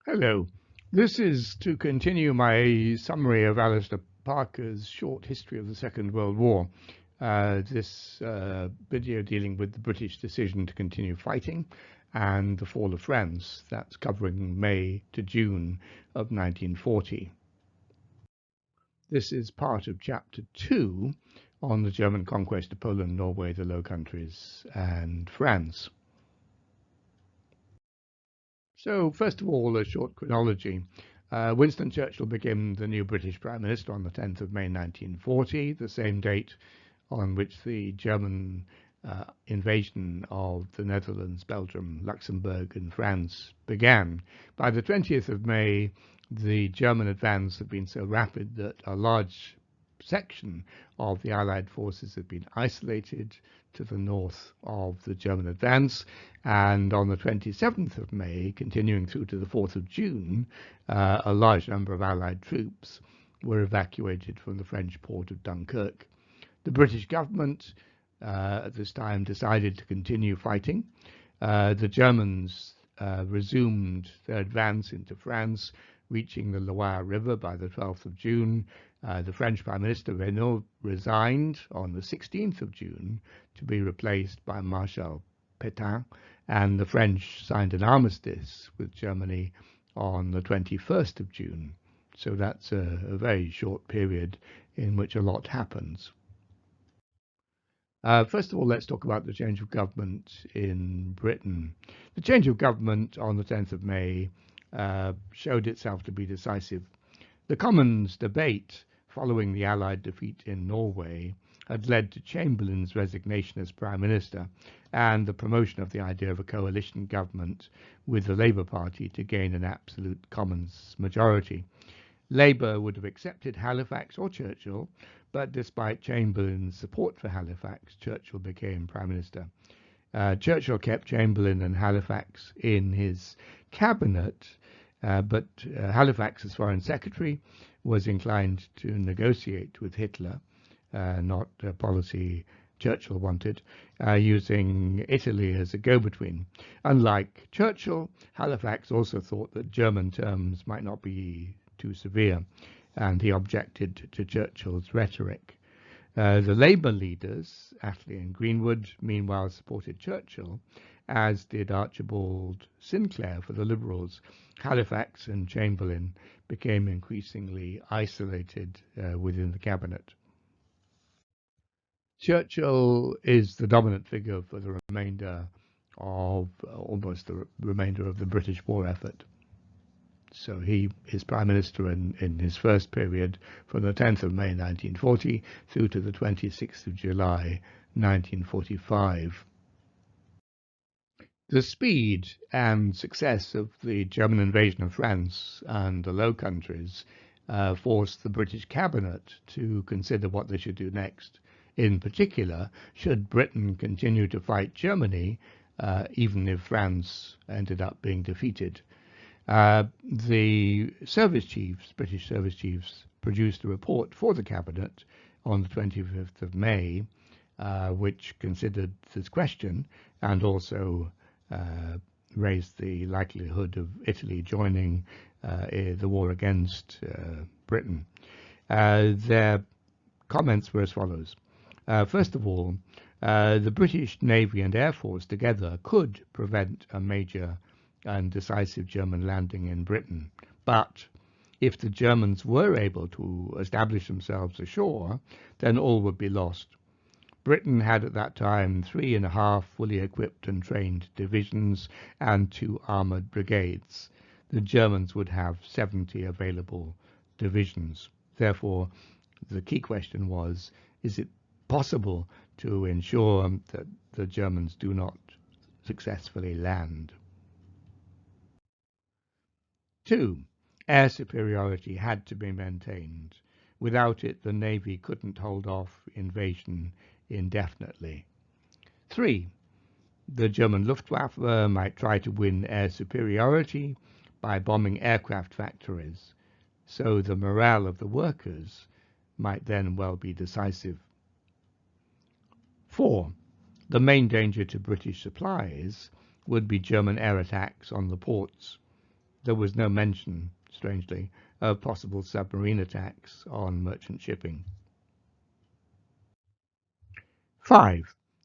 Hello. This is to continue my summary of Alistair Parker's short history of the Second World War. This video dealing with the British decision to continue fighting and the fall of France. That's covering May to June of 1940. This is part of Chapter 2 on the German conquest of Poland, Norway, the Low Countries, and France. So, first of all, a short chronology. Winston Churchill became the new British Prime Minister on the 10th of May 1940, the same date on which the German invasion of the Netherlands, Belgium, Luxembourg, and France began. By the 20th of May, the German advance had been so rapid that a large section of the Allied forces had been isolated to the north of the German advance, and on the 27th of May, continuing through to the 4th of June, a large number of Allied troops were evacuated from the French port of Dunkirk. The British government at this time decided to continue fighting. The Germans resumed their advance into France, reaching the Loire River by the 12th of June. The French Prime Minister Reynaud resigned on the 16th of June to be replaced by Marshal Pétain, and the French signed an armistice with Germany on the 21st of June. So that's a very short period in which a lot happens. First of all, let's talk about the change of government in Britain. The change of government on the 10th of May showed itself to be decisive. The Commons debate following the Allied defeat in Norway had led to Chamberlain's resignation as Prime Minister and the promotion of the idea of a coalition government with the Labour Party to gain an absolute Commons majority. Labour would have accepted Halifax or Churchill, but despite Chamberlain's support for Halifax, Churchill became Prime Minister. Churchill kept Chamberlain and Halifax in his cabinet, but Halifax's Foreign Secretary was inclined to negotiate with Hitler, not a policy Churchill wanted, using Italy as a go-between. Unlike Churchill, Halifax also thought that German terms might not be too severe, and he objected to Churchill's rhetoric. The Labour leaders, Attlee and Greenwood, meanwhile supported Churchill, as did Archibald Sinclair for the Liberals. Halifax and Chamberlain became increasingly isolated within the cabinet. Churchill is the dominant figure for the remainder of almost the remainder of the British war effort. So he is Prime Minister in his first period from the 10th of May 1940 through to the 26th of July 1945. The speed and success of the German invasion of France and the Low Countries forced the British cabinet to consider what they should do next. In particular, should Britain continue to fight Germany, even if France ended up being defeated? The service chiefs, British service chiefs, produced a report for the cabinet on the 25th of May, which considered this question and also raised the likelihood of Italy joining the war against Britain. Their comments were as follows. First of all, the British Navy and Air Force together could prevent a major and decisive German landing in Britain. But if the Germans were able to establish themselves ashore, then all would be lost. Britain had at that time 3.5 fully equipped and trained divisions and 2 armoured brigades. The Germans would have 70 available divisions. Therefore, the key question was, is it possible to ensure that the Germans do not successfully land? 2. Air superiority had to be maintained. Without it, the Navy couldn't hold off invasion indefinitely. 3. The German Luftwaffe might try to win air superiority by bombing aircraft factories, so the morale of the workers might then well be decisive. 4. The main danger to British supplies would be German air attacks on the ports. there was no mention, strangely, of possible submarine attacks on merchant shipping. 5.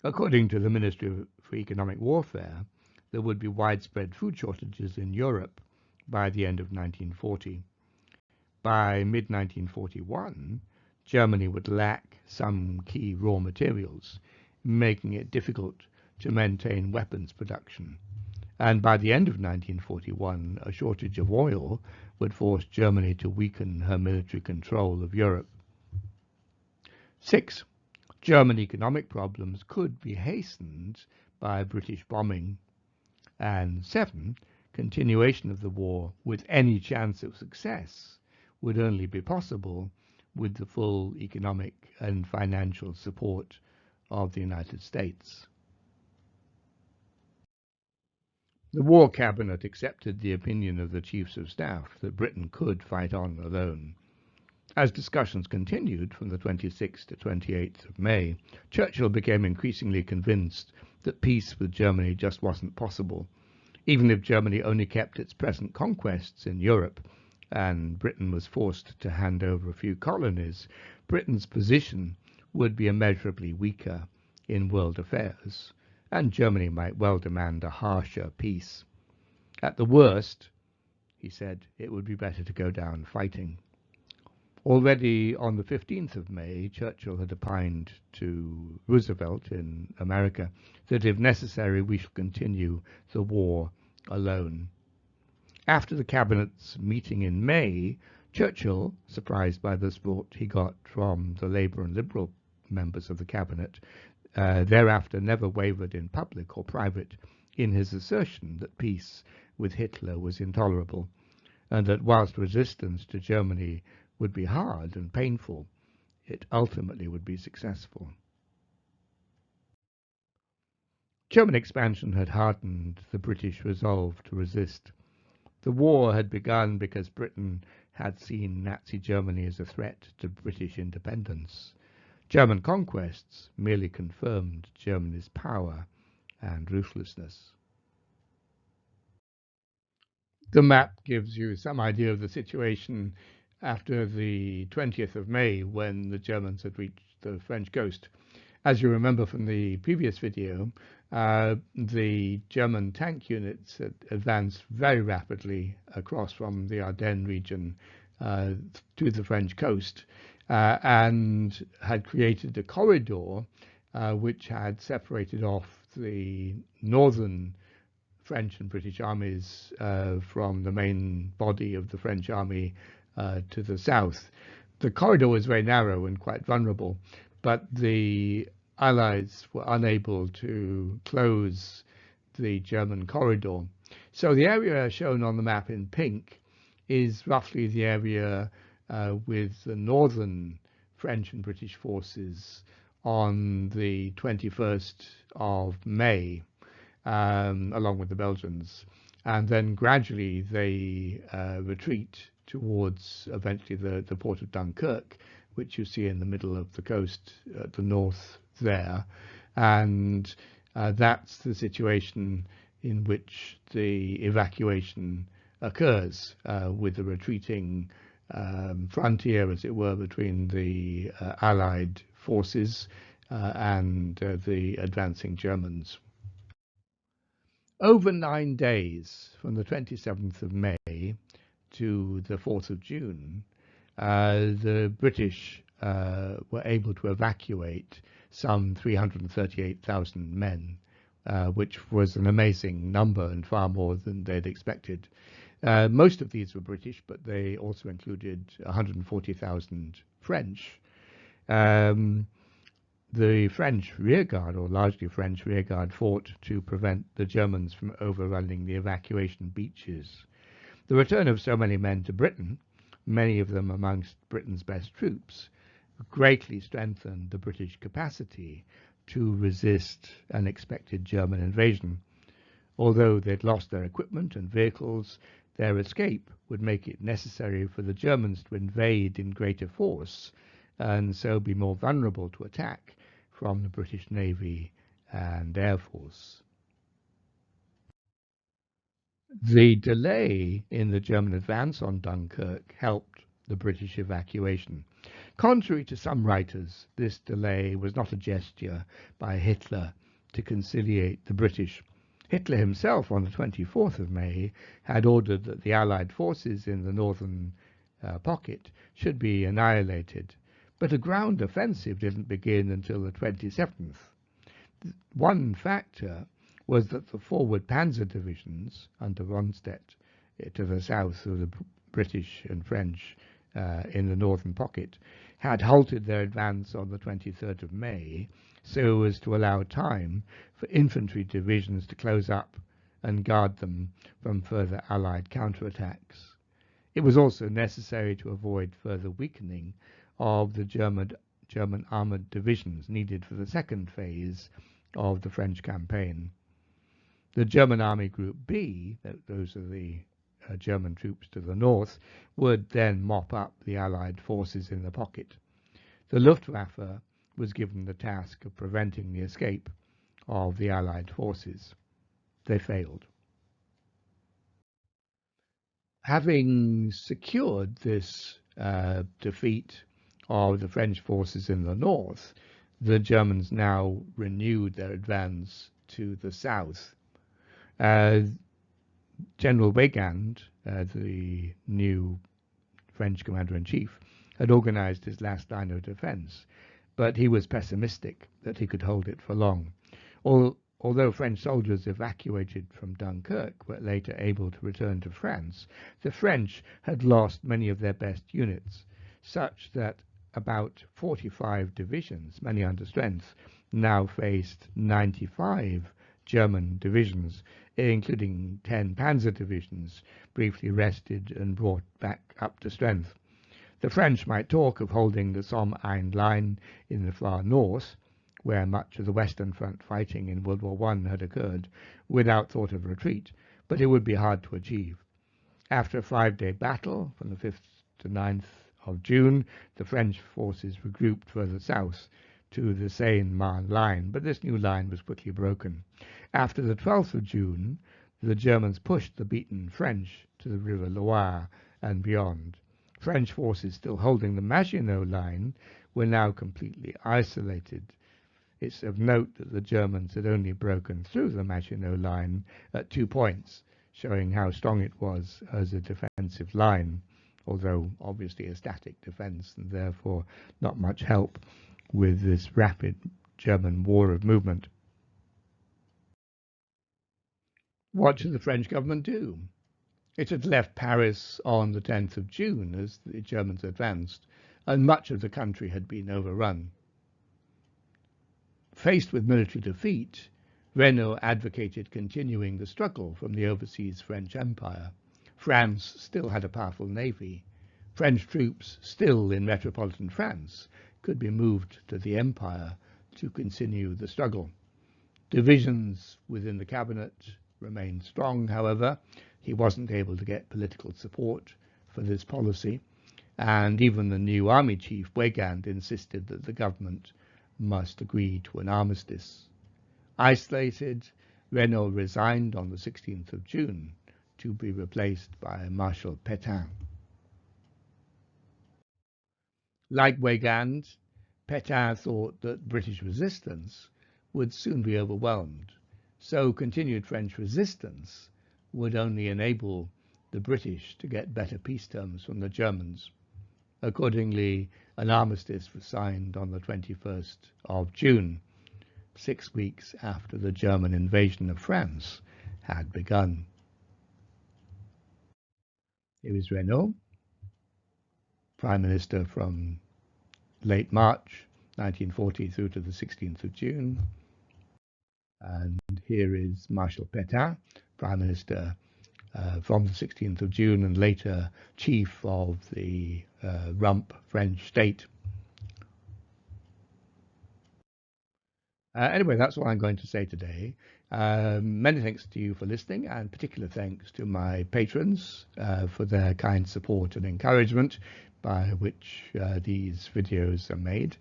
According to the Ministry for Economic Warfare, there would be widespread food shortages in Europe by the end of 1940. By mid-1941, Germany would lack some key raw materials, making it difficult to maintain weapons production. And by the end of 1941, a shortage of oil would force Germany to weaken her military control of Europe. 6. German economic problems could be hastened by British bombing. And 7. Continuation of the war with any chance of success would only be possible with the full economic and financial support of the United States. The War Cabinet accepted the opinion of the Chiefs of Staff that Britain could fight on alone. As discussions continued from the 26th to 28th of May, Churchill became increasingly convinced that peace with Germany just wasn't possible. Even if Germany only kept its present conquests in Europe, and Britain was forced to hand over a few colonies, Britain's position would be immeasurably weaker in world affairs, and Germany might well demand a harsher peace. At the worst, he said, it would be better to go down fighting. Already on the 15th of May, Churchill had opined to Roosevelt in America that if necessary we should continue the war alone. After the Cabinet's meeting in May, Churchill, surprised by the support he got from the Labour and Liberal members of the Cabinet, thereafter never wavered in public or private in his assertion that peace with Hitler was intolerable, and that whilst resistance to Germany would be hard and painful, it ultimately would be successful. German expansion had hardened the British resolve to resist. The war had begun because Britain had seen Nazi Germany as a threat to British independence. German conquests merely confirmed Germany's power and ruthlessness. The map gives you some idea of the situation after the 20th of May, when the Germans had reached the French coast. As you remember from the previous video, the German tank units had advanced very rapidly across from the Ardennes region to the French coast and had created a corridor which had separated off the northern French and British armies from the main body of the French army to the south. The corridor was very narrow and quite vulnerable, but the Allies were unable to close the German corridor. So the area shown on the map in pink is roughly the area with the northern French and British forces on the 21st of May, along with the Belgians. And then gradually they retreat towards eventually the port of Dunkirk, which you see in the middle of the coast at the north there. And that's the situation in which the evacuation occurs, with the retreating frontier, as it were, between the Allied forces and the advancing Germans. Over 9 days, from the 27th of May to the 4th of June, the British were able to evacuate some 338,000 men, which was an amazing number and far more than they'd expected. Most of these were British, but they also included 140,000 French. The French rearguard, or largely French rearguard, fought to prevent the Germans from overrunning the evacuation beaches. The return of so many men to Britain, many of them amongst Britain's best troops, greatly strengthened the British capacity to resist an expected German invasion. Although they'd lost their equipment and vehicles, their escape would make it necessary for the Germans to invade in greater force and so be more vulnerable to attack from the British Navy and Air Force. The delay in the German advance on Dunkirk helped the British evacuation. Contrary to some writers, this delay was not a gesture by Hitler to conciliate the British. Hitler himself, on the 24th of May, had ordered that the Allied forces in the northern pocket should be annihilated, but a ground offensive didn't begin until the 27th. One factor was that the forward panzer divisions under Rundstedt to the south of the British and French in the northern pocket had halted their advance on the 23rd of May so as to allow time for infantry divisions to close up and guard them from further Allied counterattacks. It was also necessary to avoid further weakening of the German armoured divisions needed for the second phase of the French campaign. The German Army Group B, those are the German troops to the north, would then mop up the Allied forces in the pocket. The Luftwaffe was given the task of preventing the escape of the Allied forces. They failed. Having secured this defeat of the French forces in the north, the Germans now renewed their advance to the south. General Weygand, the new French commander-in-chief, had organized his last line of defense, but he was pessimistic that he could hold it for long. Although French soldiers evacuated from Dunkirk were later able to return to France, the French had lost many of their best units, such that about 45 divisions, many under strength, now faced 95 German divisions, including 10 panzer divisions, briefly rested and brought back up to strength. The French might talk of holding the Somme-Aisne line in the far north, where much of the Western Front fighting in World War I had occurred, without thought of retreat, but it would be hard to achieve. After a 5-day battle, from the 5th to 9th of June, the French forces regrouped further south to the Seine-Marne line, but this new line was quickly broken. After the 12th of June, the Germans pushed the beaten French to the River Loire and beyond. French forces still holding the Maginot line were now completely isolated. It's of note that the Germans had only broken through the Maginot line at 2 points, showing how strong it was as a defensive line, although obviously a static defense and therefore not much help with this rapid German war of movement. What should the French government do? It had left Paris on the 10th of June as the Germans advanced, and much of the country had been overrun. Faced with military defeat, Reynaud advocated continuing the struggle from the overseas French Empire. France still had a powerful navy. French troops still in metropolitan France could be moved to the Empire to continue the struggle. Divisions within the cabinet remained strong, however. He wasn't able to get political support for this policy, and even the new army chief, Weygand, insisted that the government must agree to an armistice. Isolated, Reynaud resigned on the 16th of June to be replaced by Marshal Pétain. Like Weygand, Pétain thought that British resistance would soon be overwhelmed, so continued French resistance would only enable the British to get better peace terms from the Germans. Accordingly, an armistice was signed on the 21st of June, 6 weeks after the German invasion of France had begun. Here is Reynaud, Prime Minister from late March 1940 through to the 16th of June. And here is Marshal Pétain, Prime Minister from the 16th of June and later Chief of the Rump French state. Anyway, that's what I'm going to say today. Many thanks to you for listening, and particular thanks to my patrons for their kind support and encouragement by which these videos are made.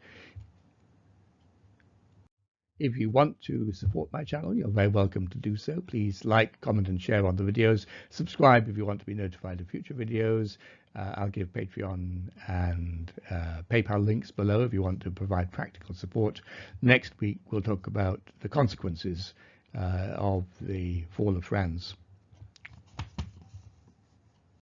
If you want to support my channel, you're very welcome to do so. Please like, comment and share on the videos. Subscribe if you want to be notified of future videos. I'll give Patreon and PayPal links below if you want to provide practical support. Next week we'll talk about the consequences of the fall of France.